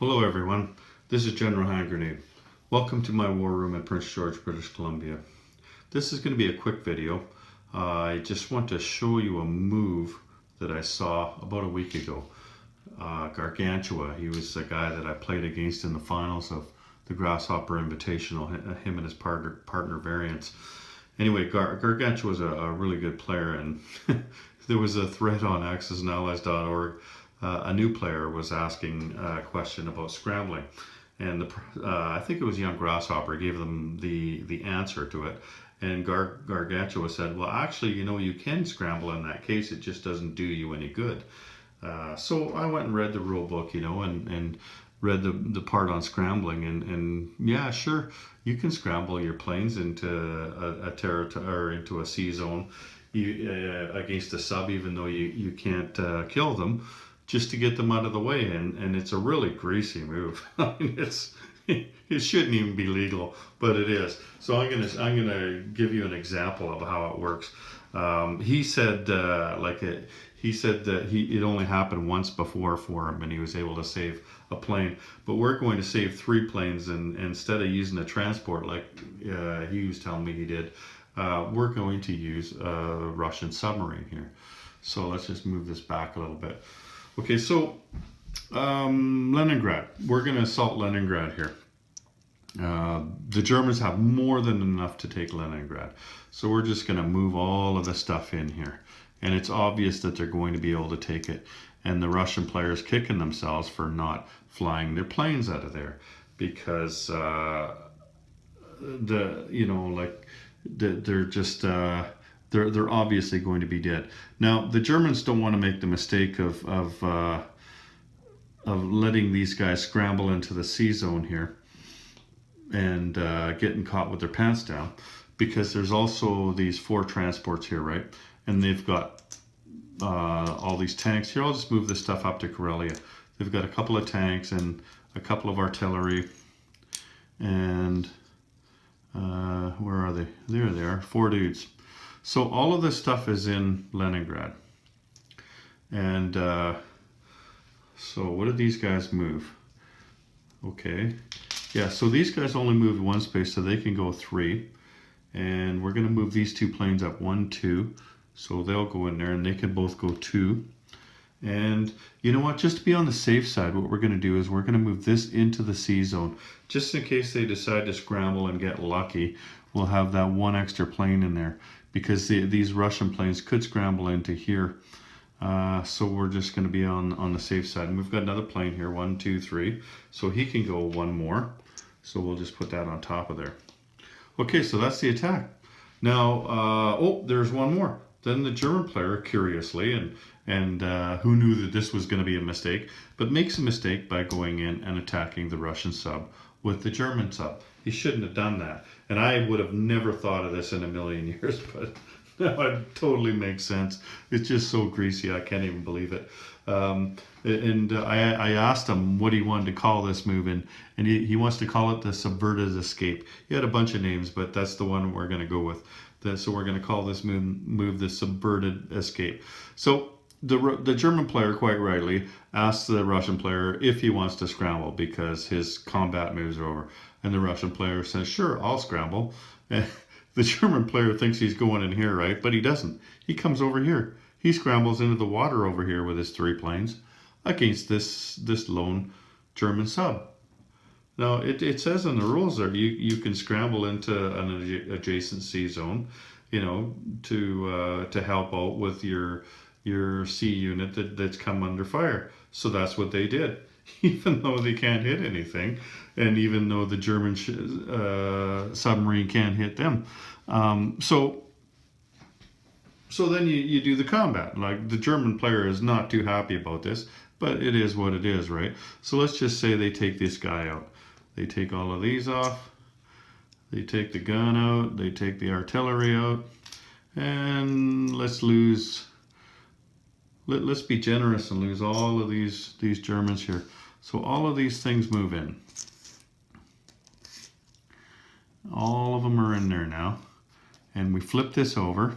Hello everyone, this is General Hand Grenade. Welcome to my war room at Prince George, British Columbia. This is going to be a quick video. I just want to show you a move that I saw about a week ago. Gargantua, he was a guy that I played against in the finals of the Grasshopper Invitational, him and his partner variants. Anyway, Gargantua was a really good player, and there was a thread on axesandallies.org. A new player was asking a question about scrambling, and I think it was young Grasshopper gave them the answer to it, and Gargantua said, well, actually, you can scramble in that case, it just doesn't do you any good. So I went and read the rule book, and read the part on scrambling, and yeah, sure, you can scramble your planes into a territory or into a sea zone against a sub, even though you can't kill them, just to get them out of the way, and it's a really greasy move. I mean, it shouldn't even be legal, but it is. So I'm gonna give you an example of how it works. He said he said that it only happened once before for him, and he was able to save a plane. But we're going to save 3 planes, and instead of using a transport like he was telling me he did, we're going to use a Russian submarine here. So let's just move this back a little bit. Okay, so Leningrad. We're going to assault Leningrad here. The Germans have more than enough to take Leningrad. So we're just going to move all of the stuff in here. And it's obvious that they're going to be able to take it. And the Russian players kicking themselves for not flying their planes out of there, because they're just they're obviously going to be dead. Now the Germans don't want to make the mistake of letting these guys scramble into the sea zone here and getting caught with their pants down, because there's also these 4 transports here, right? And they've got all these tanks here. I'll just move this stuff up to Karelia. They've got a couple of tanks and a couple of artillery, and where are they? There they are, 4 dudes. So all of this stuff is in Leningrad. And so what did these guys move? Okay, yeah, so these guys only moved 1 space, so they can go 3. And we're going to move these 2 planes up 1, 2. So they'll go in there, and they can both go 2. And you know what, just to be on the safe side, what we're going to do is we're going to move this into the sea zone. Just in case they decide to scramble and get lucky, we'll have that 1 extra plane in there, because these Russian planes could scramble into here. So we're just going to be on the safe side. And we've got another plane here, 1, 2, 3. So he can go 1 more. So we'll just put that on top of there. Okay, so that's the attack. Now, oh, there's 1 more. Then the German player, curiously, and who knew that this was going to be a mistake, but makes a mistake by going in and attacking the Russian sub with the German sub. He shouldn't have done that. And I would have never thought of this in a million years, but now it totally makes sense. It's just so greasy, I can't even believe it. I asked him what he wanted to call this move, and he wants to call it the Subverted escape. He had a bunch of names, but that's the one we're going to go with. So we're going to call this move the Subverted escape. So the German player, quite rightly, asks the Russian player if he wants to scramble, because his combat moves are over. And the Russian player says, sure, I'll scramble. And the German player thinks he's going in here, right? But he doesn't. He comes over here. He scrambles into the water over here with his 3 planes against this lone German sub. Now, it says in the rules there you can scramble into an adjacent sea zone, to help out with your sea unit that's come under fire. So that's what they did, even though they can't hit anything, and even though the German submarine can't hit them. So then you do the combat. Like, the German player is not too happy about this, but it is what it is, right? So let's just say they take this guy out. They take all of these off. They take the gun out. They take the artillery out. And let's be generous and lose all of these Germans here. So all of these things move in. All of them are in there now. And we flip this over.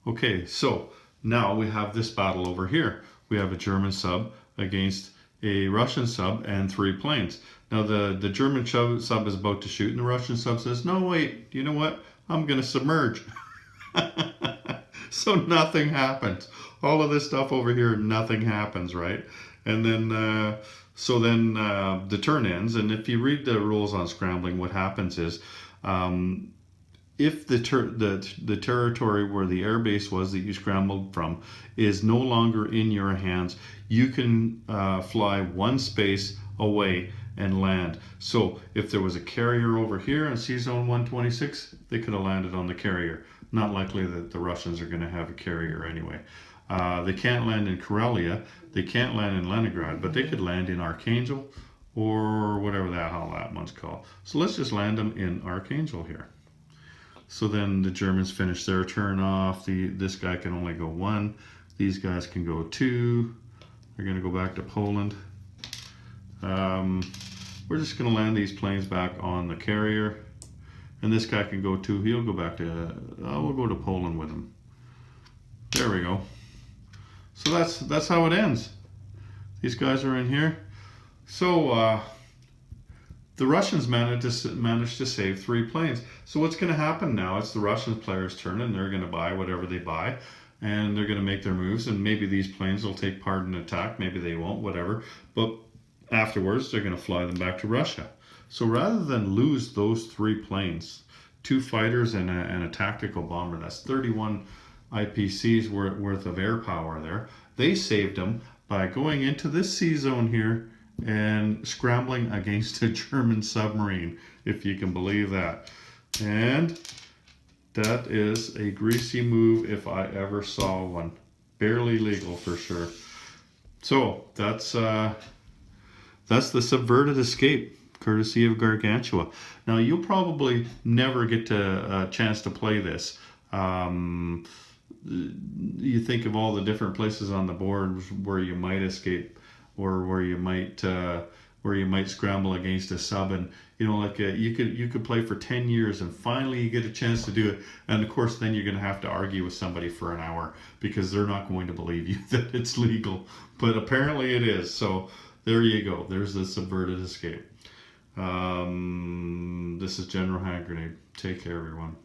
Okay, so now we have this battle over here. We have a German sub against a Russian sub and 3 planes. Now the German sub is about to shoot, and the Russian sub says, "No, wait, you know what? I'm going to submerge." So nothing happens. All of this stuff over here, nothing happens, right? And then, the turn ends. And if you read the rules on scrambling, what happens is, if the territory where the airbase was that you scrambled from is no longer in your hands, you can fly one space away and land. So if there was a carrier over here in C-Zone 126, they could have landed on the carrier. Not likely that the Russians are going to have a carrier anyway. They can't land in Karelia, they can't land in Leningrad, but they could land in Archangel or whatever the hell that one's called. So let's just land them in Archangel here. So then the Germans finish their turn off. This guy can only go 1. These guys can go 2. They're going to go back to Poland. We're just going to land these planes back on the carrier. And this guy can go 2. He'll go back to, we'll go to Poland with him. There we go. So that's how it ends. These guys are in here. So the Russians managed to save 3 planes. So what's going to happen now? It's the Russian players' turn, and they're going to buy whatever they buy, and they're going to make their moves. And maybe these planes will take part in an attack. Maybe they won't. Whatever. But afterwards, they're going to fly them back to Russia. So rather than lose those 3 planes, 2 fighters and a tactical bomber, that's 31 IPCs worth of air power there. They saved them by going into this sea zone here and scrambling against a German submarine, if you can believe that. And that is a greasy move if I ever saw one. Barely legal for sure. So that's the Subverted escape, courtesy of Gargantua. Now you'll probably never get a chance to play this. You think of all the different places on the board where you might escape, or where you might scramble against a sub, and you could play for 10 years and finally you get a chance to do it, and of course then you're going to have to argue with somebody for an hour because they're not going to believe you that it's legal, but apparently it is. So there you go. There's the Subverted escape. This is General Hand Grenade. Take care, everyone.